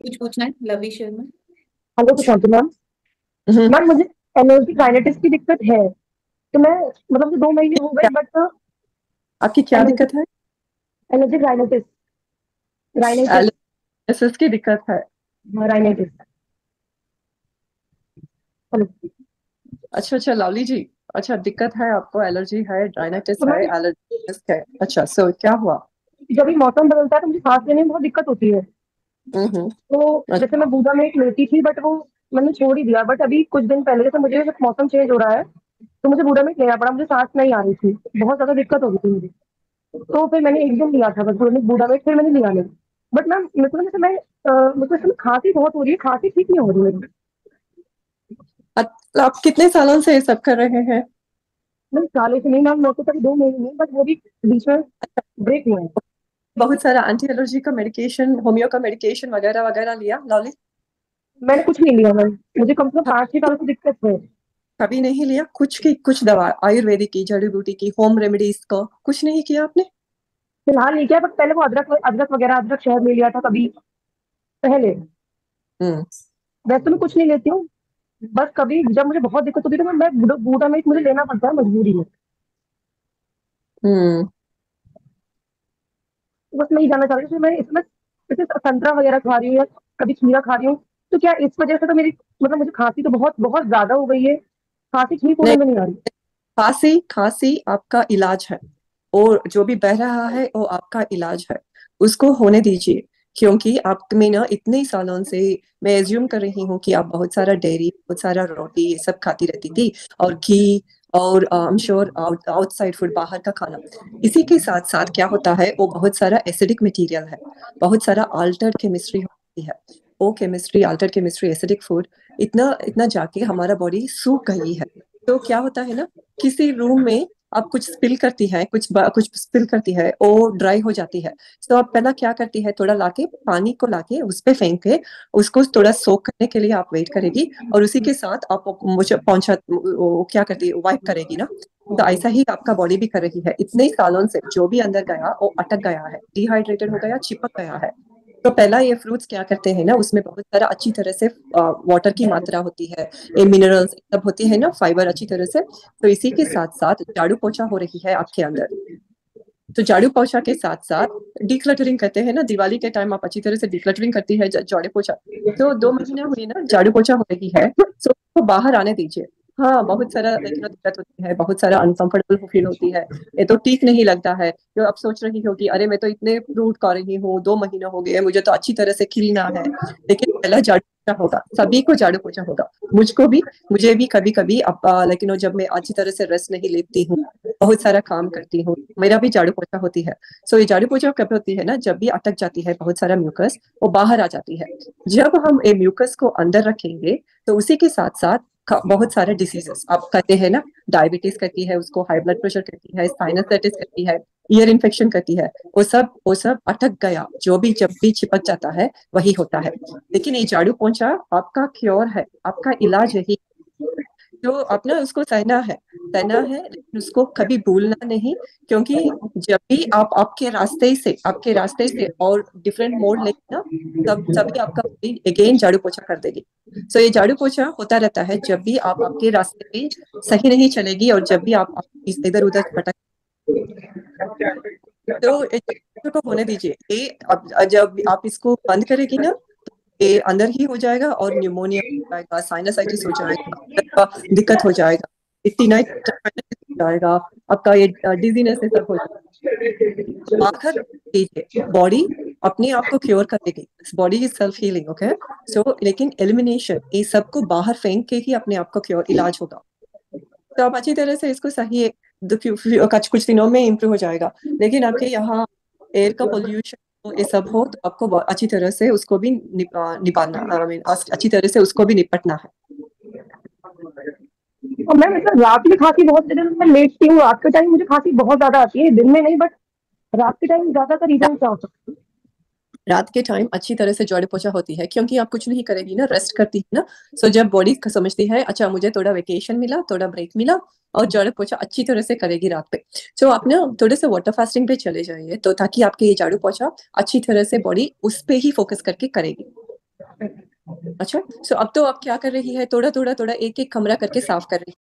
कुछ पूछना है लवी शर्मा? Hello Prashanti ma'am. हम्म, मैम मुझे एलर्जिक राइनाइटिस की दिक्कत है। तो मैं मतलब कि 2 महीने हो गए क्या बट आपकी क्या एलर्जिक दिक्कत है? एलर्जिक राइनाइटिस राइनाइटिस एलिसिस की दिक्कत है? हाँ राइनाइटिस। हेलो। अच्छा अच्छा लवली जी। अच्छा, दिक्कत है आपको, एलर्जी है, राइनाइटिस तो है, मैम एलर्जी है। अच्छा, सो क्या हुआ? जब भी मौसम बदलता है तो मुझे सांस लेने में बहुत दिक्कत होती है। हम्म। तो जैसे मैं बूटा में एक लेती थी बट वो मैंने छोड़ ही दिया। बट अभी कुछ दिन पहले जैसे मुझे जब मौसम चेंज हो रहा है तो मुझे बूटा में लेना पड़ा। मुझे सांस नहीं आ रही थी, बहुत ज्यादा दिक्कत हो रही थी मुझे। तो फिर मैंने एक दिन लिया था बस बूटा में, फिर मैंने लिया नहीं। बट मैम मतलब जैसे मैं मुझे इस समय खांसी बहुत हो रही है, खांसी ठीक नहीं हो रही है। आप कितने सालों से ये सब कर रहे हैं? नहीं साले से नहीं मैम, मेरे को तक 2 महीने नहीं, बट वो भी बीच में ब्रेक हुआ है। बहुत सारा एंटी एलर्जी का मेडिकेशन, होम्यो का मेडिकेशन वगैरह वगैरह लिया लवली? मैंने कुछ नहीं लिया मैम, मुझे कम से कम 5-6 साल से दिक्कत है। कभी नहीं लिया कुछ की कुछ दवा, आयुर्वेदिक की, जड़ी बूटी की, होम रेमेडीज का कुछ नहीं किया आपने? फिलहाल नहीं किया, बट पहले वो अदरक अदरक वगैरह, अदरक शहद ले लिया था कभी पहले। हम्म वैसे तो मैं कुछ नहीं लेती हूँ, बस कभी जब मुझे बहुत दिक्कत होती है तो मैं बूटा में मुझे लेना पड़ता है मजबूरी में। हम्म। तो बस मैं ये जानना चाह रही हूँ कि मैं इसमें जैसे संतरा वगैरह खा रही हूँ या कभी खीरा खा रही हूँ, तो क्या इस वजह से तो मेरी मतलब मुझे खांसी तो बहुत बहुत ज्यादा हो गई है, खांसी ठीक होने नहीं, में नहीं आ रही। खांसी खांसी आपका इलाज है, और जो भी बह रहा है वो आपका इलाज है। उसको होने दीजिए, क्योंकि आप में ना इतने सालों से, मैं एज्यूम कर रही हूँ कि आप बहुत सारा डेयरी, बहुत सारा रोटी ये सब खाती रहती थी, और घी, और I am sure outside food, बाहर का खाना। इसी के साथ साथ क्या होता है, वो बहुत सारा एसिडिक मटेरियल है, बहुत सारा अल्टर्ड केमिस्ट्री होती है। वो chemistry, Altered chemistry, acidic food, इतना इतना जाके हमारा बॉडी सूख गई है। तो क्या होता है ना, किसी रूम में आप कुछ स्पिल करती है, कुछ स्पिल करती है, वो ड्राई हो जाती है। तो आप पहला क्या करती है, थोड़ा लाके पानी को लाके उस पे फेंक के उसको थोड़ा सोक करने के लिए आप वेट करेगी, और उसी के साथ आप मुझे पहुंचा, वो क्या करती है, वाइप करेगी ना। तो ऐसा ही आपका बॉडी भी कर रही है, इतने सालों से जो भी अंदर गया वो अटक गया है, डिहाइड्रेटेड हो गया, चिपक गया है। तो पहला ये फ्रूट्स क्या करते हैं ना, उसमें बहुत सारा अच्छी तरह से वाटर की मात्रा होती है, ये मिनरल्स सब होते हैं ना, फाइबर अच्छी तरह से। तो इसी के साथ साथ झाड़ू पोछा हो रही है आपके अंदर। तो झाड़ू पोछा के साथ साथ डिक्लटरिंग करते हैं ना, दिवाली के टाइम आप अच्छी तरह से डिक्लटरिंग करती है झाड़ू पोछा। तो 2 महीने हुई ना झाड़ू पोछा हो रही है, तो उसको बाहर आने दीजिए। हाँ, बहुत सारा लेकिन दिक्कत होती है, बहुत सारा अनकंफर्टेबल फील होती है, ये तो ठीक नहीं लगता है। जो आप सोच रही हो कि अरे मैं तो इतने फ्रूट खा रही हूँ, 2 महीने हो गए, मुझे तो अच्छी तरह से खिलना है। लेकिन पहला झाड़ू पोछा होगा, सभी को झाड़ू पोछा होगा, मुझको भी, मुझे भी कभी कभी अब लेकिन वो जब मैं अच्छी तरह से रेस्ट नहीं लेती हूँ, बहुत सारा काम करती हूँ, मेरा भी झाड़ू पोछा होती है। सो ये झाड़ू पोछा कब होती है ना, जब भी अटक जाती है बहुत सारा म्यूकस, वो बाहर आ जाती है। जब हम ये म्यूकस को अंदर रखेंगे, तो उसी के साथ साथ बहुत सारे डिसीजेस आप कहते हैं ना, डायबिटीज करती है उसको, हाई ब्लड प्रेशर करती है, साइनसाइटिस करती है, ईयर इन्फेक्शन करती है, वो सब अटक गया, जो भी जब भी चिपक जाता है वही होता है। लेकिन ये झाड़ू पोछा आपका क्योर है, आपका इलाज है ही। तो अपना उसको सहना है, लेकिन उसको कभी भूलना नहीं। क्योंकि जब भी आप आपके रास्ते से और डिफरेंट मोड़ लेगी ना, तब तभी आपका बॉडी अगेन झाड़ू पोछा कर देगी। सो ये झाड़ू पोछा होता रहता है जब भी आप आपके रास्ते पे सही नहीं चलेगी, और जब भी आप इधर उधर भटक। तो ये झाड़ू पोछा को होने दीजिए, ये अब जब आप इसको बंद करेगी ना, ये अंदर ही हो जाएगा, और न्यूमोनिया हो जाएगा, साइनसाइटिस हो जाएगा, आपका दिक्कत हो जाएगा, टिनाइट हो जाएगा, आपका ये डिजीनेस ये सब हो जाएगा। तो आखिर कीजिए, बॉडी अपने आप को क्योर करेगी, body is self healing, okay. So लेकिन एलिमिनेशन, ये सबको बाहर फेंक के ही अपने आप को क्योर इलाज होगा। तो आप अच्छी तरह से इसको सही कुछ दिनों में इम्प्रूव हो जाएगा। लेकिन आपके यहाँ एयर का पोल्यूशन ये सब हो, तो आपको अच्छी तरह से उसको भी निभाना, आई मीन अच्छी तरह से उसको भी निपटना है। और मैम मतलब रात में खांसी बहुत ज्यादा, मैं लेटती हूँ रात के टाइम मुझे खांसी बहुत ज्यादा आती है, दिन में नहीं बट रात के टाइम ज्यादातर रीजन क्या हो सकता है? रात के टाइम अच्छी तरह से झाड़ू पोछा होती है, क्योंकि आप कुछ नहीं करेगी ना, रेस्ट करती है ना। सो जब बॉडी समझती है अच्छा मुझे थोड़ा वेकेशन मिला, थोड़ा ब्रेक मिला, और झाड़ू पोछा अच्छी तरह से करेगी रात पे। तो आप ना थोड़े से वाटर फास्टिंग पे चले जाइए, तो ताकि आपके ये झाड़ू पोछा अच्छी तरह से बॉडी उस पे ही फोकस करके करेगी। अच्छा, सो अब तो आप क्या कर रही है, थोड़ा थोड़ा थोड़ा एक एक कमरा करके साफ कर रही